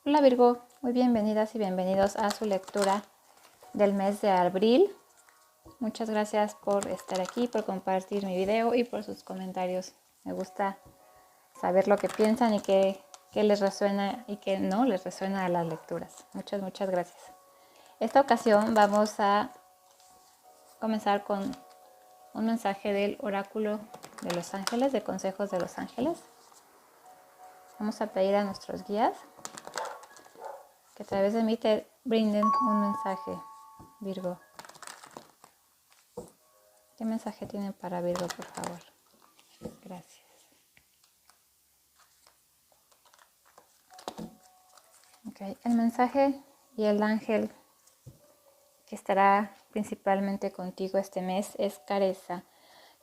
Hola Virgo, muy bienvenidas y bienvenidos a su lectura del mes de abril. Muchas gracias por estar aquí, por compartir mi video y por sus comentarios. Me gusta saber lo que piensan y qué les resuena y qué no les resuena a las lecturas. Muchas gracias. Esta ocasión vamos a comenzar con un mensaje del oráculo de los ángeles, de consejos de los ángeles. Vamos a pedir a nuestros guías que a través de mí te brinden un mensaje, Virgo. ¿Qué mensaje tienen para Virgo, por favor? Gracias. Okay. El mensaje y el ángel que estará principalmente contigo este mes es Careza,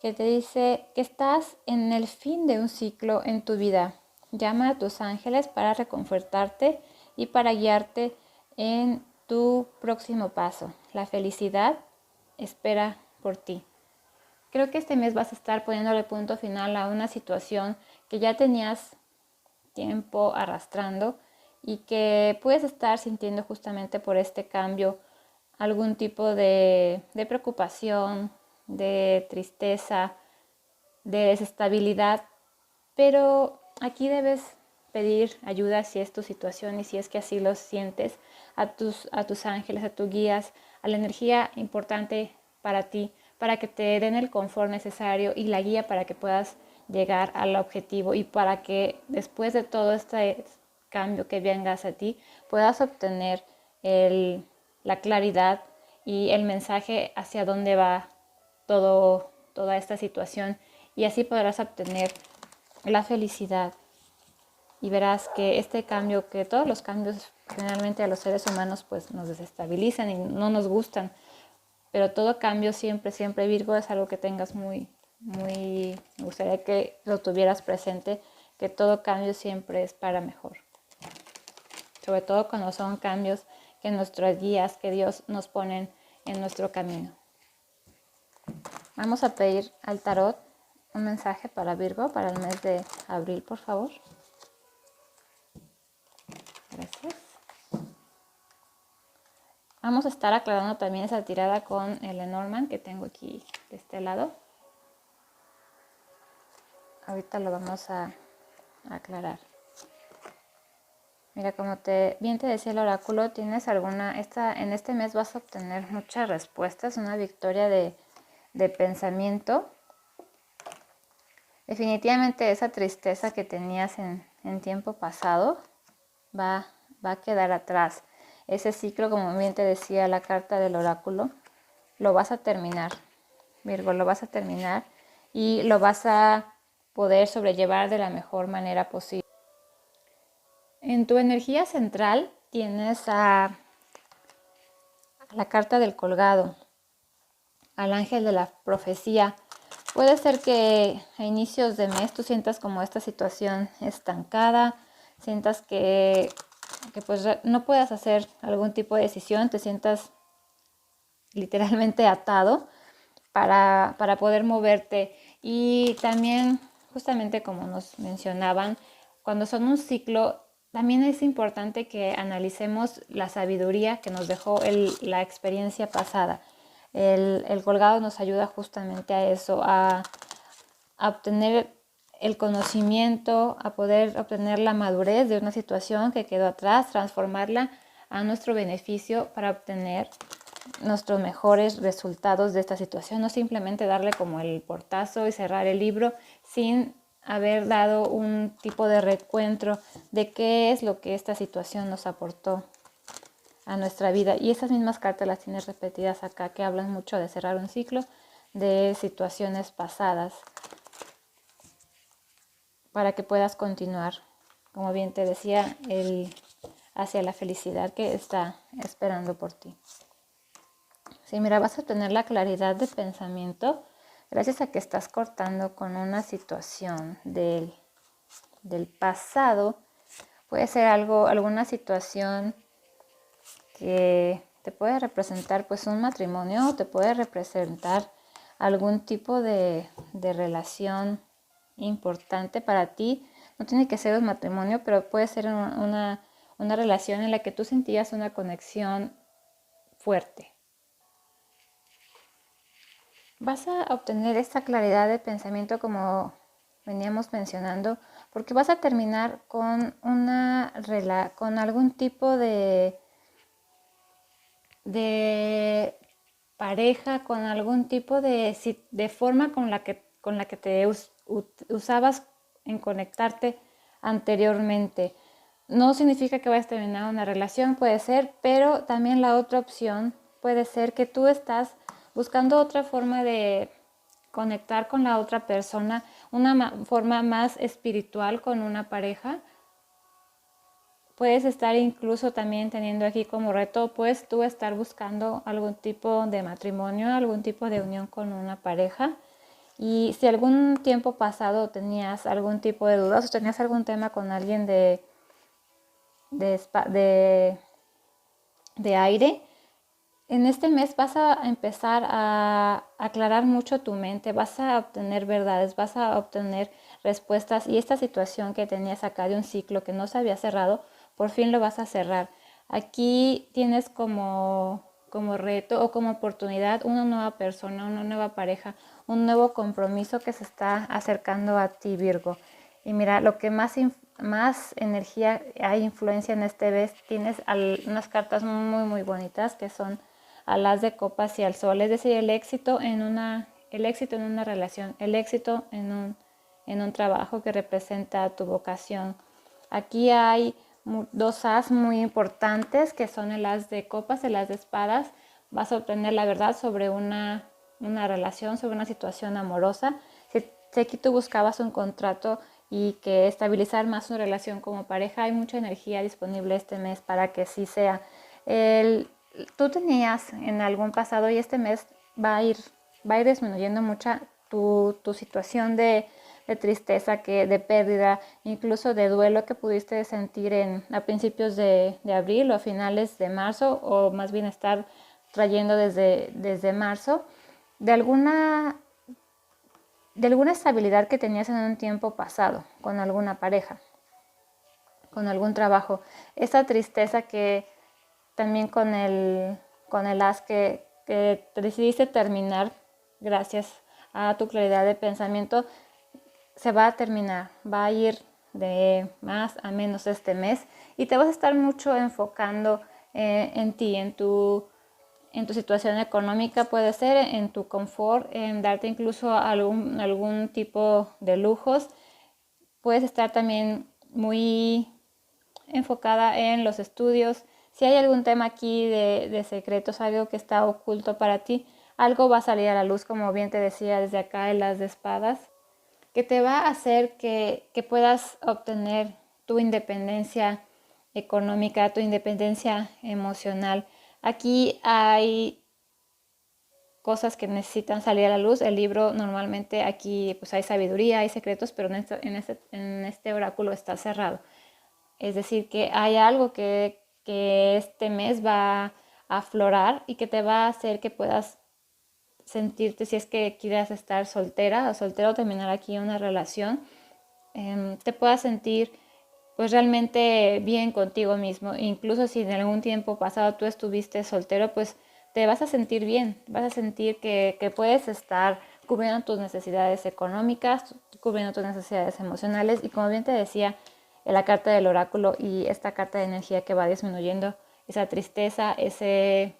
que te dice que estás en el fin de un ciclo en tu vida. Llama a tus ángeles para reconfortarte y para guiarte en tu próximo paso. La felicidad espera por ti. Creo que este mes vas a estar poniéndole punto final a una situación que ya tenías tiempo arrastrando y que puedes estar sintiendo justamente por este cambio algún tipo de preocupación, de tristeza, de desestabilidad, pero aquí debes pedir ayuda si es tu situación y si es que así lo sientes a tus ángeles, a tus guías, a la energía importante para ti, para que te den el confort necesario y la guía para que puedas llegar al objetivo y para que después de todo este cambio que vengas a ti puedas obtener la claridad y el mensaje hacia dónde va toda esta situación, y así podrás obtener la felicidad. Y verás que este cambio, que todos los cambios generalmente a los seres humanos pues nos desestabilizan y no nos gustan, pero todo cambio siempre, Virgo, es algo que tengas muy, me gustaría que lo tuvieras presente, que todo cambio siempre es para mejor. Sobre todo cuando son cambios que nuestras guías, que Dios nos ponen en nuestro camino. Vamos a pedir al tarot un mensaje para Virgo para el mes de abril, por favor. Gracias. Vamos a estar aclarando también esa tirada con el Lenormand que tengo aquí de este lado. Ahorita lo vamos a aclarar. Mira, como bien te decía el oráculo, tienes en este mes vas a obtener muchas respuestas, una victoria de pensamiento. Definitivamente esa tristeza que tenías en tiempo pasado va a quedar atrás. Ese ciclo, como bien te decía la carta del oráculo, lo vas a terminar, Virgo, lo vas a terminar y lo vas a poder sobrellevar de la mejor manera posible. En tu energía central tienes a la carta del colgado, al ángel de la profecía. Puede ser que a inicios de mes tú sientas como esta situación estancada, sientas que pues no puedas hacer algún tipo de decisión, te sientas literalmente atado para poder moverte. Y también, justamente como nos mencionaban, cuando son un ciclo, también es importante que analicemos la sabiduría que nos dejó la experiencia pasada. El colgado nos ayuda justamente a eso, a obtener el conocimiento, a poder obtener la madurez de una situación que quedó atrás, transformarla a nuestro beneficio para obtener nuestros mejores resultados de esta situación, no simplemente darle como el portazo y cerrar el libro sin haber dado un tipo de recuento de qué es lo que esta situación nos aportó a nuestra vida. Y esas mismas cartas las tienes repetidas acá, que hablan mucho de cerrar un ciclo de situaciones pasadas para que puedas continuar, como bien te decía, hacia la felicidad que está esperando por ti. Sí, mira, vas a tener la claridad de pensamiento gracias a que estás cortando con una situación del pasado. Puede ser alguna situación que te puede representar pues un matrimonio, o te puede representar algún tipo de relación importante para ti. No tiene que ser un matrimonio, pero puede ser una relación en la que tú sentías una conexión fuerte. Vas a obtener esta claridad de pensamiento como veníamos mencionando, porque vas a terminar con con algún tipo de pareja, con algún tipo de forma con la que te usabas en conectarte anteriormente. No significa que vayas a terminar una relación, puede ser, pero también la otra opción puede ser que tú estás buscando otra forma de conectar con la otra persona, una forma más espiritual con una pareja. Puedes estar incluso también teniendo aquí como reto, pues tú estar buscando algún tipo de matrimonio, algún tipo de unión con una pareja. Y si algún tiempo pasado tenías algún tipo de dudas o tenías algún tema con alguien de aire, en este mes vas a empezar a aclarar mucho tu mente, vas a obtener verdades, vas a obtener respuestas y esta situación que tenías acá de un ciclo que no se había cerrado, por fin lo vas a cerrar. Aquí tienes como reto o como oportunidad una nueva persona, una nueva pareja, un nuevo compromiso que se está acercando a ti, Virgo. Y mira, lo que más energía hay influencia en este mes, tienes unas cartas muy bonitas que son al as de copas y al sol, es decir, el éxito en una relación, el éxito en un trabajo que representa tu vocación. Aquí hay dos as muy importantes que son el as de copas, el as de espadas. Vas a obtener la verdad sobre una relación, sobre una situación amorosa. Si aquí tú buscabas un contrato y que estabilizar más su relación como pareja, hay mucha energía disponible este mes para que sí sea. Tú tenías en algún pasado y este mes va a ir disminuyendo mucha tu situación de tristeza, de pérdida, incluso de duelo que pudiste sentir a principios de abril o a finales de marzo, o más bien estar trayendo desde marzo, de alguna estabilidad que tenías en un tiempo pasado con alguna pareja, con algún trabajo. Esa tristeza que también con el as que te decidiste terminar gracias a tu claridad de pensamiento, se va a terminar, va a ir de más a menos este mes y te vas a estar mucho enfocando en ti, en tu situación económica, puede ser en tu confort, en darte incluso algún tipo de lujos. Puedes estar también muy enfocada en los estudios. Si hay algún tema aquí de secretos, algo que está oculto para ti, algo va a salir a la luz, como bien te decía desde acá en las de espadas, que te va a hacer que puedas obtener tu independencia económica, tu independencia emocional. Aquí hay cosas que necesitan salir a la luz. El libro normalmente aquí pues hay sabiduría, hay secretos, pero en este oráculo está cerrado. Es decir, que hay algo que este mes va a aflorar y que te va a hacer que puedas sentirte, si es que quieras estar soltera o soltero, terminar aquí una relación, te puedas sentir pues realmente bien contigo mismo. Incluso si en algún tiempo pasado tú estuviste soltero, pues te vas a sentir bien, vas a sentir que puedes estar cubriendo tus necesidades económicas, cubriendo tus necesidades emocionales y como bien te decía, en la carta del oráculo y esta carta de energía que va disminuyendo, esa tristeza, ese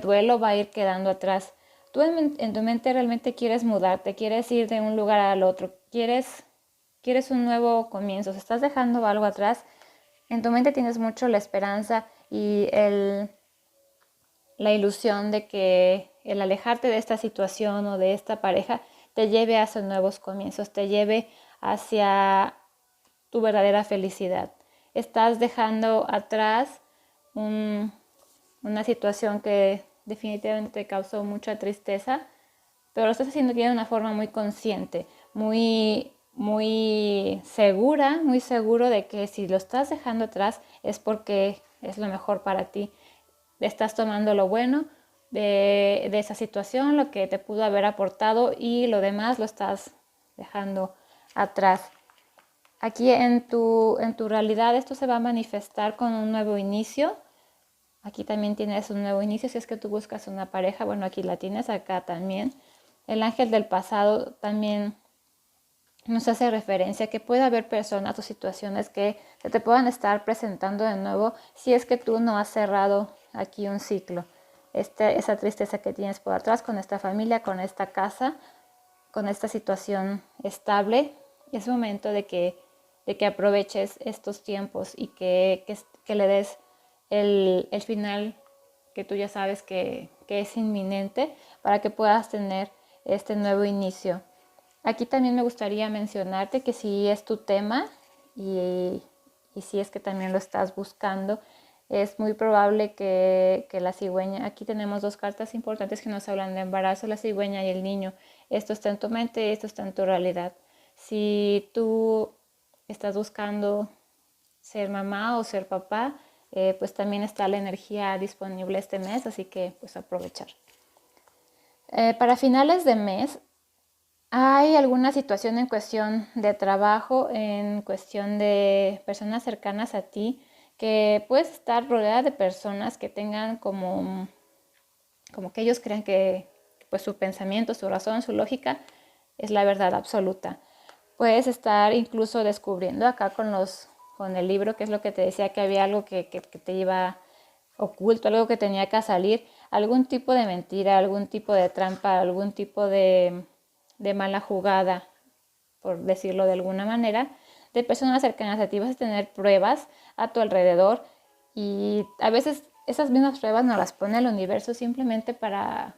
duelo va a ir quedando atrás. Tú en tu mente realmente quieres mudarte, quieres ir de un lugar al otro, quieres un nuevo comienzo, si estás dejando algo atrás, en tu mente tienes mucho la esperanza y la ilusión de que el alejarte de esta situación o de esta pareja te lleve hacia nuevos comienzos, te lleve hacia tu verdadera felicidad. Estás dejando atrás una situación que definitivamente te causó mucha tristeza, pero lo estás haciendo de una forma muy consciente, muy segura, muy seguro de que si lo estás dejando atrás es porque es lo mejor para ti. Estás tomando lo bueno de esa situación, lo que te pudo haber aportado y lo demás lo estás dejando atrás. Aquí en tu realidad esto se va a manifestar con un nuevo inicio. Aquí también tienes un nuevo inicio si es que tú buscas una pareja. Bueno, aquí la tienes, acá también. El ángel del pasado también nos hace referencia que puede haber personas o situaciones que se te puedan estar presentando de nuevo si es que tú no has cerrado aquí un ciclo. Esa tristeza que tienes por atrás con esta familia, con esta casa, con esta situación estable, es momento de que aproveches estos tiempos y que le des el final que tú ya sabes que es inminente para que puedas tener este nuevo inicio. Aquí también me gustaría mencionarte que si es tu tema y si es que también lo estás buscando, es muy probable que la cigüeña, aquí tenemos dos cartas importantes que nos hablan de embarazo, la cigüeña y el niño. Esto está en tu mente, esto está en tu realidad. Si tú estás buscando ser mamá o ser papá, pues también está la energía disponible este mes, así que pues aprovechar. Para finales de mes, ¿hay alguna situación en cuestión de trabajo, en cuestión de personas cercanas a ti, que puedes estar rodeada de personas que tengan como que ellos crean que pues su pensamiento, su razón, su lógica es la verdad absoluta? Puedes estar incluso descubriendo acá con el libro, que es lo que te decía, que había algo que te iba oculto, algo que tenía que salir, algún tipo de mentira, algún tipo de trampa, algún tipo de mala jugada, por decirlo de alguna manera, de personas cercanas a ti. Vas a tener pruebas a tu alrededor y a veces esas mismas pruebas nos las pone el universo simplemente para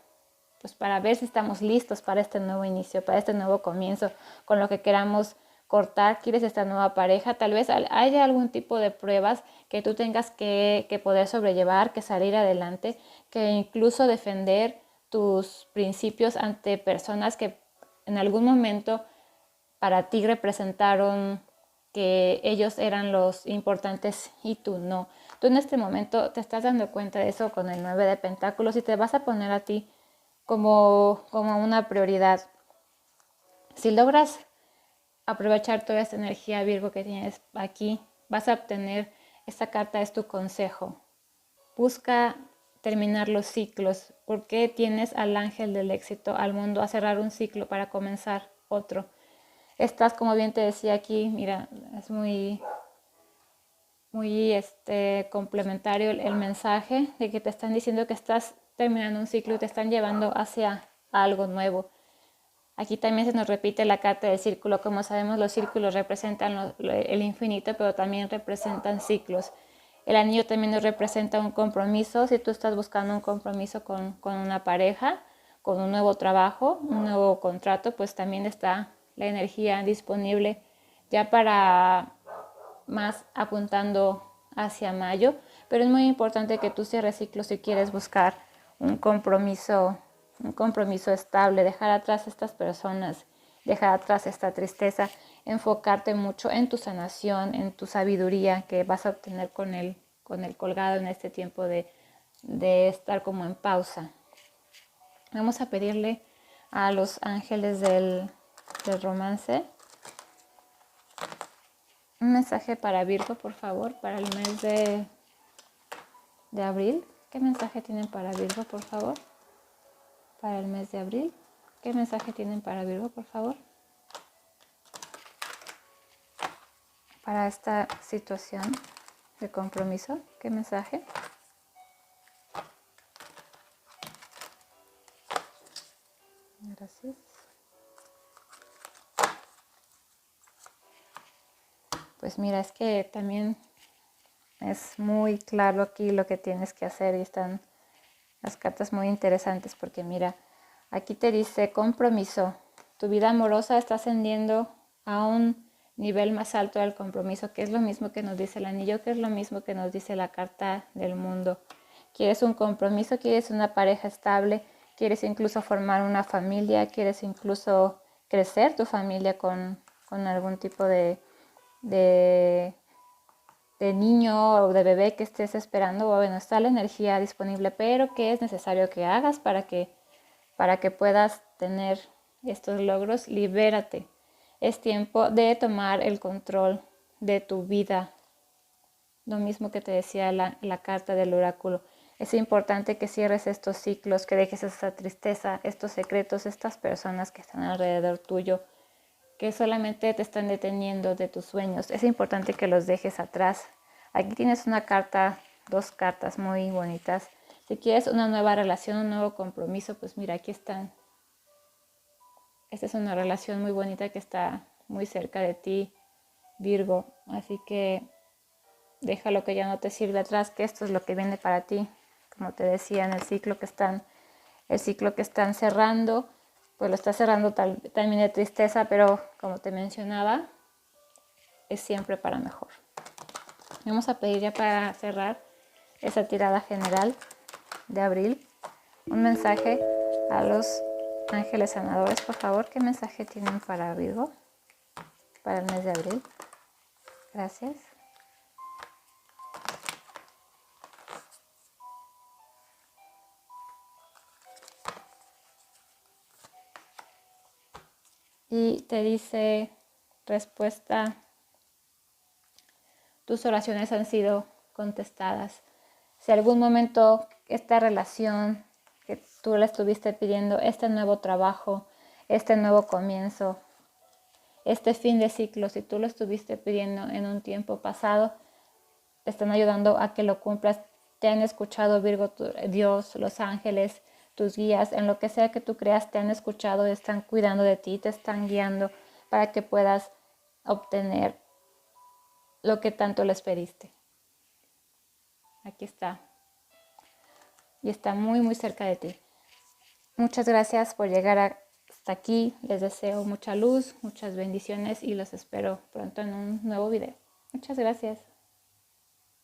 ver si estamos listos para este nuevo inicio, para este nuevo comienzo, con lo que queramos cortar. ¿Quieres esta nueva pareja? Tal vez haya algún tipo de pruebas que tú tengas que poder sobrellevar, que salir adelante, que incluso defender tus principios ante personas que en algún momento para ti representaron que ellos eran los importantes y tú no. Tú en este momento te estás dando cuenta de eso con el 9 de Pentáculos y te vas a poner a ti como una prioridad. Si logras aprovechar toda esta energía Virgo que tienes aquí, vas a obtener, esta carta es tu consejo. Busca terminar los ciclos, porque tienes al ángel del éxito, al mundo, a cerrar un ciclo para comenzar otro. Estás, como bien te decía aquí, mira, es muy complementario el mensaje de que te están diciendo que estás terminando un ciclo y te están llevando hacia algo nuevo. Aquí también se nos repite la carta del círculo. Como sabemos, los círculos representan el infinito, pero también representan ciclos. El anillo también nos representa un compromiso. Si tú estás buscando un compromiso con una pareja, con un nuevo trabajo, un nuevo contrato, pues también está la energía disponible ya para más apuntando hacia mayo. Pero es muy importante que tú cierres ciclos si quieres buscar un compromiso estable, dejar atrás estas personas, dejar atrás esta tristeza, enfocarte mucho en tu sanación, en tu sabiduría que vas a obtener con el colgado en este tiempo de estar como en pausa. Vamos a pedirle a los ángeles del romance un mensaje para Virgo, por favor, para el mes de abril. ¿Qué mensaje tienen para Virgo, por favor? Para el mes de abril. ¿Qué mensaje tienen para Virgo, por favor? Para esta situación de compromiso, ¿qué mensaje? Gracias. Pues mira, es que también es muy claro aquí lo que tienes que hacer y están las cartas muy interesantes porque mira, aquí te dice compromiso. Tu vida amorosa está ascendiendo a un nivel más alto del compromiso, que es lo mismo que nos dice el anillo, que es lo mismo que nos dice la carta del mundo. Quieres un compromiso, quieres una pareja estable, quieres incluso formar una familia, quieres incluso crecer tu familia con algún tipo de niño o de bebé que estés esperando. Bueno, está la energía disponible, pero ¿qué es necesario que hagas para que puedas tener estos logros? Libérate. Es tiempo de tomar el control de tu vida. Lo mismo que te decía la carta del oráculo. Es importante que cierres estos ciclos, que dejes esa tristeza, estos secretos, estas personas que están alrededor tuyo, que solamente te están deteniendo de tus sueños. Es importante que los dejes atrás. Aquí tienes una carta, 2 cartas muy bonitas. Si quieres una nueva relación, un nuevo compromiso, pues mira, aquí están. Esta es una relación muy bonita que está muy cerca de ti, Virgo. Así que deja lo que ya no te sirve atrás, que esto es lo que viene para ti. Como te decía, en el ciclo que están cerrando, pues lo está cerrando también de tristeza, pero como te mencionaba, es siempre para mejor. Vamos a pedir ya para cerrar esa tirada general de abril un mensaje a los ángeles sanadores. Por favor, ¿qué mensaje tienen para Virgo para el mes de abril? Gracias. Y te dice respuesta: tus oraciones han sido contestadas. Si algún momento esta relación que tú le estuviste pidiendo, este nuevo trabajo, este nuevo comienzo, este fin de ciclo, si tú lo estuviste pidiendo en un tiempo pasado, te están ayudando a que lo cumplas. Te han escuchado, Virgo, Dios, los ángeles, tus guías, en lo que sea que tú creas, te han escuchado, están cuidando de ti, te están guiando para que puedas obtener lo que tanto les pediste. Aquí está. Y está muy, muy cerca de ti. Muchas gracias por llegar hasta aquí. Les deseo mucha luz, muchas bendiciones y los espero pronto en un nuevo video. Muchas gracias.